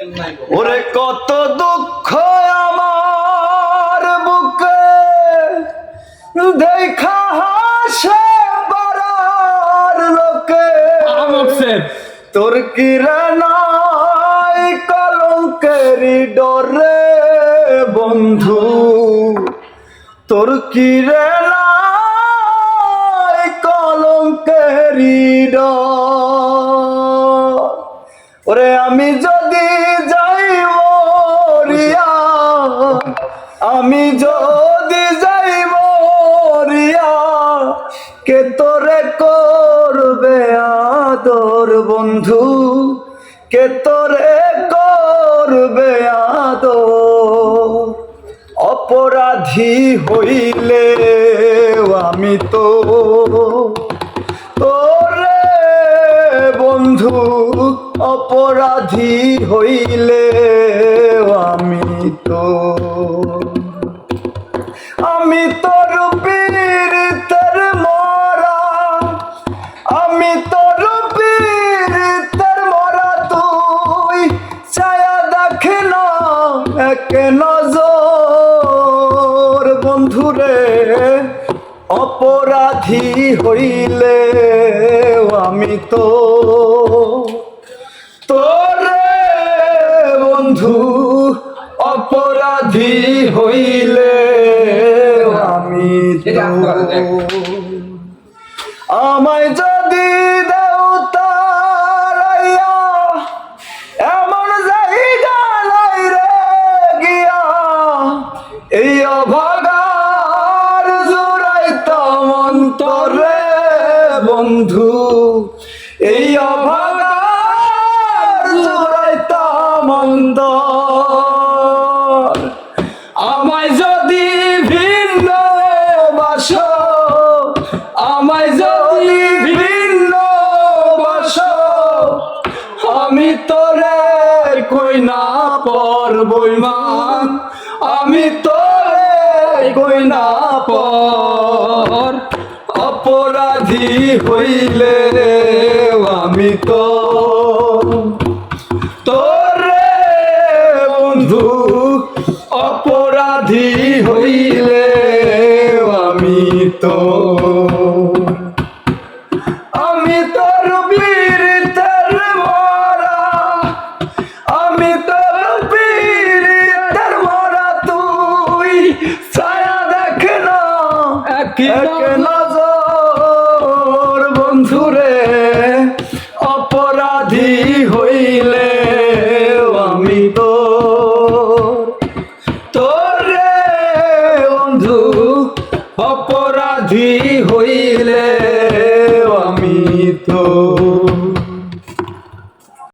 ওরে কত দুঃখ আমার বুকে দেখা হাসে পাড়ার লোকে, তোর কিরণাই কলঙ্কেরি ডরে বন্ধু, তোর কিরণাই কলঙ্কেরি ডর। ওরে আমি যদি যাই মরিয়া, আমি যদি যাই মরিয়া, কে তোরে করবে আদর বন্ধু, কে তোরে করবে আদর। অপরাধী হইলে আমি তো তোরে বন্ধু, অপরাধী হইলে আমি তো, আমি তোর পীড়িতের মরা, আমি তোর পীড়িতের মরা, তুই ছায়া দেখে না এক নজর বন্ধুরে। অপরাধী হইলে আমি তো তোরে বন্ধু, অপরাধী হইলে আমি তো। আমায় যদি দেউতারাইয়া এমন জায়গা নাই রে গিয়া, এই অভাগার জুড়াইতাম অন্তরে বন্ধু, এই অভাগার জুড়াইতাম অন্তর। আমায় যদি ভিন্ন বাসো, আমায় যদি ভিন্ন বাসো, আমি তোরে কই না পরবই মান, আমি তোরে কই না পর। অপরাধী হইলে আমি তো তোরে বন্ধু, অপরাধী হইলে আমি তো, আমি তোর পীড়িতের মরা, আমি তোর পীড়িতের মরা, তুই ছায়া দেখে না এক নজর বন্ধুরে। অপরাধী হইলে আমি তো তোরে বন্ধু, অপরাধী হইলে আমি তো।